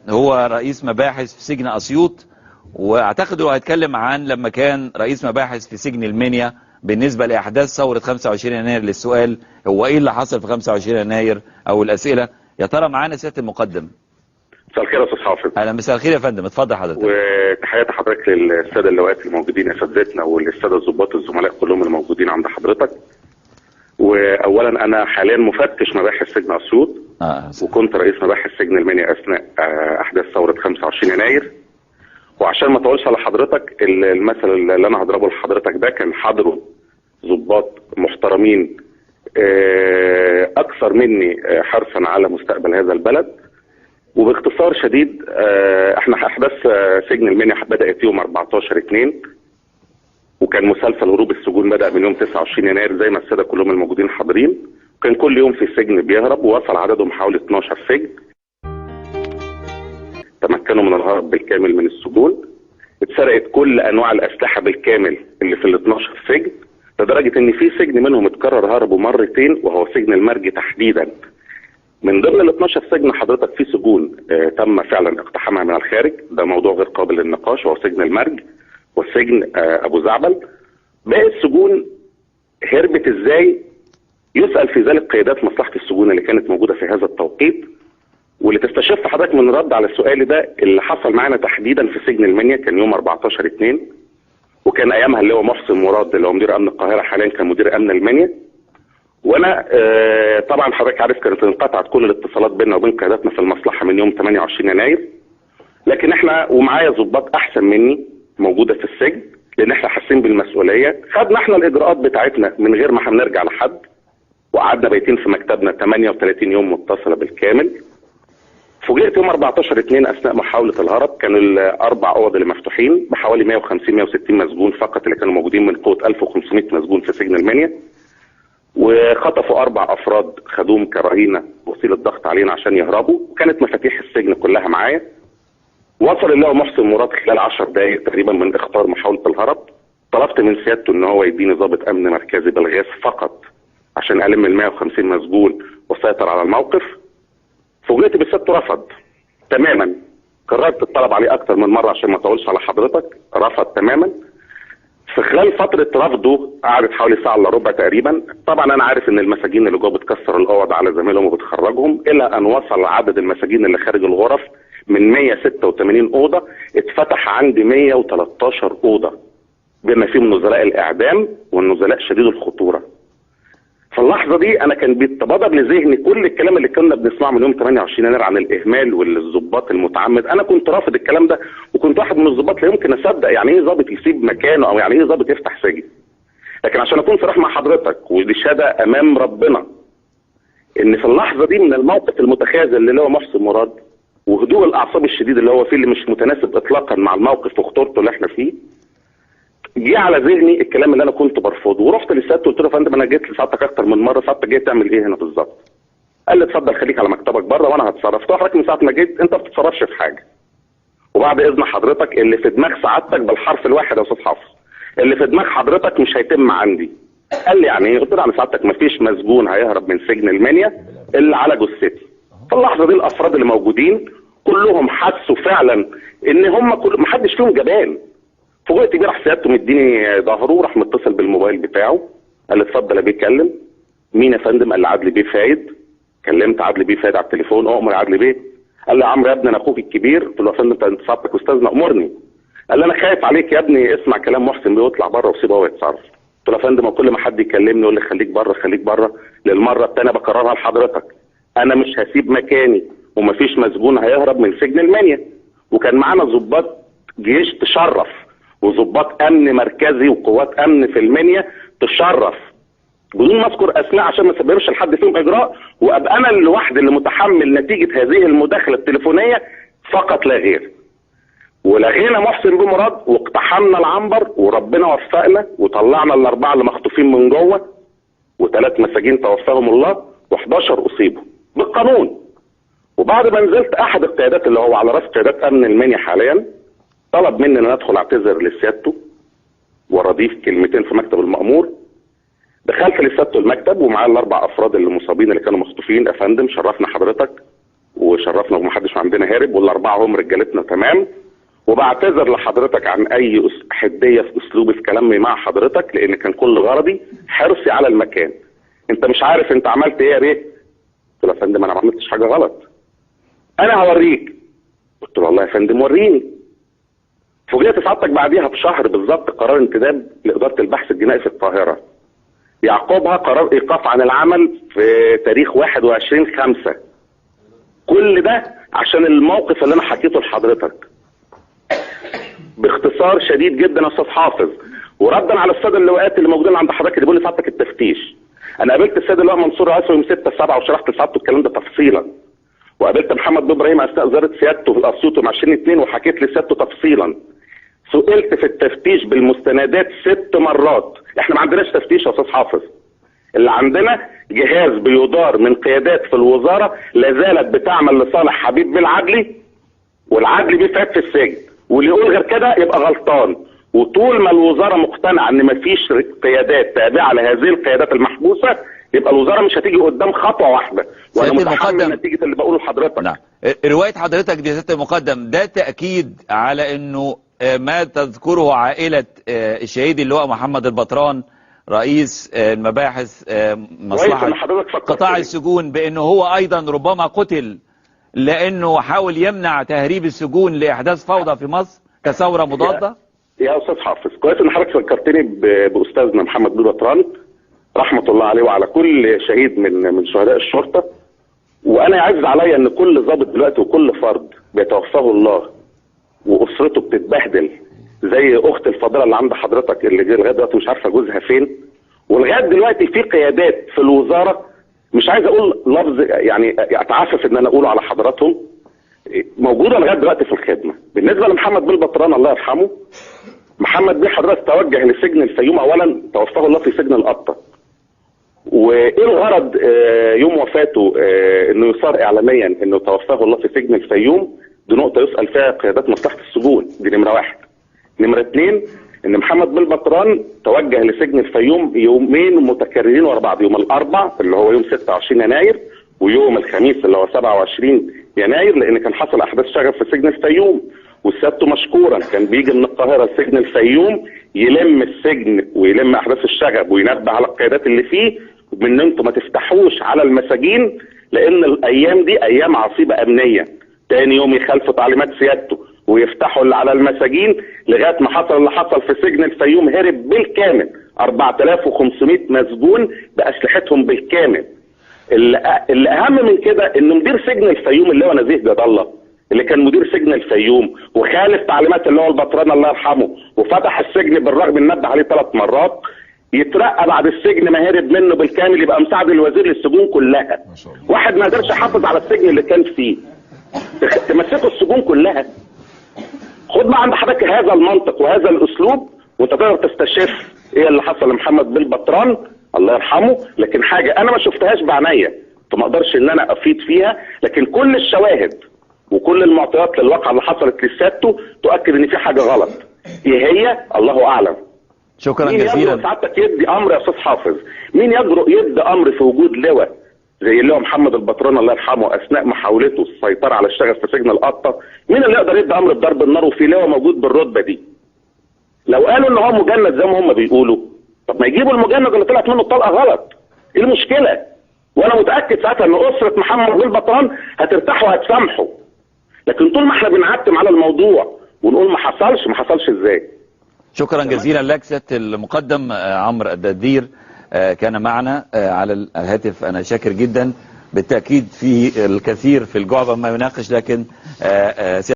هو رئيس مباحث في سجن أسيوط، واعتقد هو هيتكلم عن لما كان رئيس مباحث في سجن المنيا بالنسبة لأحداث ثورة 25 يناير. للسؤال هو ايه اللي حصل في 25 يناير او الأسئلة، يا ترى معانا سيادة المقدم. مساء الخير يا استاذ حافظ. اهلا، مساء الخير يا فندم، اتفضل حضرتك. وتحياتي حضرتك للساده اللواءات الموجودين اساتذتنا وللساده الضباط الزملاء كلهم الموجودين عند حضرتك. واولا انا حاليا مفتش مباحث سجن اسيوط، وكنت رئيس مباحث سجن المنيا اثناء احداث ثوره 25 يناير. وعشان ما اطولش على حضرتك، المثل اللي انا هضربه لحضرتك ده كان حضره ضباط محترمين اكثر مني حرصا على مستقبل هذا البلد. وباختصار شديد، احنا احداث سجن المنيا بدات يوم 14/2، وكان مسلسل هروب السجون بدا من يوم 29 يناير زي ما الساده كلهم الموجودين حاضرين. كان كل يوم في السجن بيهرب، ووصل عددهم حوالي 12 سجن. تمكنوا من الهرب بالكامل من السجون. اتسرقت كل انواع الاسلحه بالكامل اللي في ال 12 سجن، لدرجه ان في سجن منهم اتكرر هربوا مرتين، وهو سجن المرج تحديدا. من ضمن ال 12 سجن حضرتك في سجون تم فعلا اقتحامها من الخارج، ده موضوع غير قابل للنقاش، وهو سجن المرج والسجن ابو زعبل. باقي السجون هربت ازاي؟ يسال في ذلك قيادات مصلحه السجون اللي كانت موجوده في هذا التوقيت. واللي تستشف حضرتك من رد على السؤال ده، اللي حصل معانا تحديدا في سجن المنيا كان يوم 14/2، وكان ايامها اللي هو محسن مراد اللي هو مدير امن القاهره، حاليا كان مدير امن المنيا. وانا طبعا حضرتك عارف كانت انقطعت كل الاتصالات بيننا وبين قياداتنا في المصلحه من يوم 28 يناير. لكن احنا ومعايا ضباط احسن مني موجوده في السجن، لان احنا حاسين بالمسؤوليه. خدنا احنا الاجراءات بتاعتنا من غير ما هنرجع لحد، وقعدنا بايتين في مكتبنا 38 يوم متصله بالكامل. فوجئت يوم 14/2 اثناء محاوله الهرب، كانوا الاربع اوض اللي مفتوحين بحوالي 150-160 مسجون فقط اللي كانوا موجودين من قوه 1500 مسجون في سجن المنيا. وخطفوا 4 افراد خدوهم كرهينه وسيله ضغط علينا عشان يهربوا، وكانت مفاتيح السجن كلها معايا. وصل اللواء محسن مراد خلال 10 دقائق تقريبا من اخطار محاوله الهرب. طلبت من سيادته ان هو يديني ضابط امن مركزي بالغاز فقط عشان الم ال 150 مسجون وسيطر على الموقف. فوجئت بسيادته رفض تماما. قررت الطلب عليه اكتر من مره عشان ما اطولش على حضرتك، رفض تماما. في خلال فتره رفضه قعدت حوالي ساعه الا ربع تقريبا. طبعا انا عارف ان المساجين اللي جوه بتكسر الاوض على زميلهم وبتخرجهم، الى ان وصل عدد المساجين اللي خارج الغرف من 186 اوضه اتفتح عندي 113 اوضه، بما فيهم نزلاء الاعدام والنزلاء شديد الخطوره. في اللحظه دي انا كان بيتبادر لذهني كل الكلام اللي كنا بنسمعه من يوم 28 يناير عن الاهمال والضباط المتعمد. انا كنت رافض الكلام ده، وكنت واحد من الضباط لا يمكن اصدق يعني ايه ضابط يسيب مكانه، او يعني ايه ضابط يفتح سجن. لكن عشان اكون صريح مع حضرتك، ودي شهاده امام ربنا، ان في اللحظه دي من الموقف المتخاذل اللي هو محسن مراد وهدوء الاعصاب الشديد اللي هو فيه، اللي مش متناسب اطلاقا مع الموقف وخطورته اللي احنا فيه، جه على ذهني الكلام اللي انا كنت برفضه. ورحت لسيادته قلت له يا فندم انا جيت لسعادتك اكتر من مره، سعادتك جاي تعمل ايه هنا بالظبط؟ قال لي اتفضل خليك على مكتبك بره وانا هتصرف. قلت له حضرتك من ساعه ما جيت انت ما بتتصرفش في حاجه. وبعد اذن حضرتك، اللي في دماغ سعادتك بالحرف الواحد يا استاذ حافظ، اللي في دماغ حضرتك مش هيتم عندي. قال لي يعني ايه؟ قلت له يعني سعادتك ما فيش مسجون هيهرب من سجن المنيا الا على جثتي. في اللحظه دي الافراد اللي موجودين كلهم حسوا فعلا ان هم ما حدش فيهم جبان. فوجئت بيه راح سيادته مديني ظهره وراح متصل بالموبايل بتاعه، قال لي اتفضل يا بيه اتكلم. مين يا فندم؟ قال لي عدلي بيه فايد. كلمت عدلي بيه فايد على التليفون. اؤمر يا عدلي بيه. قال لي يا عمرو يا ابني انا اخوك الكبير. قلت له يا فندم انت سعادتك استاذنا امرني. قال لي انا خايف عليك يا ابني، اسمع كلام محسن بيه واطلع بره وسيبه هو يتصرف. قلت له يا فندم كل ما حد يكلمني يقول لي خليك بره خليك بره، للمره الثانيه بكررها لحضرتك، انا مش هسيب مكاني ومفيش مسجون هيهرب من سجن المنيا. وكان معانا ضباط جيش تشرف وضباط امن مركزي وقوات امن في المنيا تشرف، بدون ما اذكر اسماء عشان ما اسببش لحد فيهم اجراء، وابقى انا الوحيد اللي متحمل نتيجه هذه المداخله التليفونيه فقط لا غير. ولغينا محسن بيه مراد واقتحمنا العنبر، وربنا وفقنا وطلعنا الاربعه اللي مخطوفين من جوه، و3 مساجين توفاهم الله و11 اصيبوا بالقانون. وبعد ما نزلت احد القيادات اللي هو على راس قيادات امن المنيا حاليا طلب مني ان ادخل اعتذر لسيادته واضيف كلمتين في مكتب المأمور. دخلت لسيادته المكتب ومعاه ال4 افراد اللي مصابين اللي كانوا مخطوفين. يا فندم شرفنا حضرتك، وشرفنا ومحدش عندنا هارب، والاربعه هم رجالتنا تمام. وبعتذر لحضرتك عن اي حديه في اسلوبي في كلامي مع حضرتك، لان كان كل غرضي حرصي على المكان. انت مش عارف انت عملت ايه يا بيه؟ قلت له يا فندم انا ما عملتش حاجه غلط، انا هوريك. قلت له والله يا فندم وريني. فوجئت سعادتك بعديها بشهر بالظبط قرار انتداب لاداره البحث الجنائي في القاهره، يعقبها قرار ايقاف عن العمل في تاريخ 21/5. كل ده عشان الموقف اللي انا حكيته لحضرتك باختصار شديد جدا يا استاذ حافظ. وردا على الساده اللواءات اللي موجودين عند حضرتك اللي بيقول لي سعادتك التفتيش، انا قابلت السيد اللواء منصور عاصم يوم 6/7 وشرحت لسعادته الكلام ده تفصيلا، وقابلت محمد بن ابراهيم اثناء زياره سيادته في الاسيوط يوم 20/2 وحكيت لسيادته تفصيلا. سئلت في التفتيش بالمستندات 6 مرات. احنا ما عندناش تفتيش يا استاذ حافظ، اللي عندنا جهاز بيدار من قيادات في الوزاره لا زالت بتعمل لصالح حبيب بالعدلي، والعدلي بيفات في السجن، واللي يقول غير كده يبقى غلطان. وطول ما الوزاره مقتنعه ان مفيش قيادات تابعه لهذه القيادات المحبوسه، يبقى الوزاره مش هتيجي قدام خطوه واحده. وانا متحمل نتيجه اللي بقوله لحضرتك. نعم. روايه حضرتك دي سياده المقدم ده تاكيد على انه ما تذكره عائله الشهيد اللواء محمد البطران رئيس المباحث مصلحه قطاع السجون، بانه هو ايضا ربما قتل لانه حاول يمنع تهريب السجون لاحداث فوضى في مصر كثوره مضاده. يا استاذ حافظ كويس ان حضرتك فكرتني باستاذنا محمد بن بطران رحمه الله عليه وعلى كل شهيد من شهداء الشرطه. وانا يعز عليا ان كل ضابط دلوقتي وكل فرد بيتوفاه الله واسرته بتتبهدل، زي اخت الفاضله اللي عند حضرتك اللي لغايه دلوقتي مش عارفه جوزها فين. ولغايه دلوقتي في قيادات في الوزاره، مش عايز اقول لفظ يعني اتعفف ان انا اقوله على حضراتهم، موجوده لغايه دلوقتي في الخدمه. بالنسبه لمحمد بن بطران الله يرحمه، محمد بيه حضرتك توجه لسجن الفيوم، اولا توفاه الله في سجن القطه. وايه الغرض يوم وفاته انه يصار اعلاميا انه توفاه الله في سجن الفيوم؟ دي نقطه يسال فيها قيادات مصلحه السجون، دي نمره 1. نمره 2 ان محمد بن بطران توجه لسجن الفيوم يومين متكررين ورا بعض، يوم الاربعاء اللي هو يوم 26 يناير ويوم الخميس اللي هو 27 يناير، لان كان حصل احداث شغب في سجن الفيوم. وسيادته مشكورا كان بيجي من القاهره لسجن الفيوم يلم السجن ويلم احداث الشغب وينبه على القيادات اللي فيه بان انتم ما تفتحوش على المساجين لان الايام دي ايام عصيبه امنيه. تاني يوم يخالفوا تعليمات سيادته ويفتحوا اللي على المساجين، لغايه ما حصل اللي حصل في سجن الفيوم، هرب بالكامل 4500 مسجون باسلحتهم بالكامل. اللي اهم من كده ان مدير سجن الفيوم اللي هو نزيه جد الله، اللي كان مدير سجن الفيوم وخالف تعليمات اللي هو البطران الله يرحمه وفتح السجن بالرغم ان نبه عليه 3 مرات، يترقى بعد السجن ما هرب منه بالكامل يبقى مساعد الوزير للسجون كلها. واحد ما قدرش يحافظ على السجن اللي كان فيه تمسكوا السجون كلها. خد ما عند حضرتك هذا المنطق وهذا الاسلوب وانت تقدر تستشف ايه اللي حصل لمحمد بن بطران الله يرحمه. لكن حاجه انا ما شفتهاش بعينيا فما اقدرش ان انا افيد فيها، لكن كل الشواهد وكل المعطيات للواقع اللي حصلت لسيادته تؤكد ان في حاجه غلط. ايه هي؟ الله اعلم. شكرا جزيلا. مين يجرؤ سعادتك يدي امر يا استاذ حافظ؟ مين يجرؤ يدي امر في وجود لواء زي اللواء محمد البطران الله يرحمه اثناء محاولته السيطره على الشغب في سجن القطه؟ مين اللي يقدر يدي امر بضرب النار وفي لواء موجود بالرتبه دي؟ لو قالوا ان هو مجند زي ما هم بيقولوا، طب ما يجيبوا المجند اللي طلعت منه الطلقه غلط. ايه المشكله؟ وانا متاكد ساعتها ان اسره محمد بن بطران هترتاح وهتسامحه. لكن طول ما احنا بنعتم على الموضوع ونقول ما حصلش ازاي؟ شكرا جزيلا لك سيادة المقدم عمرو الدردير، كان معنا على الهاتف. انا شاكر جدا، بالتأكيد في الكثير في الجعبة ما يناقش، لكن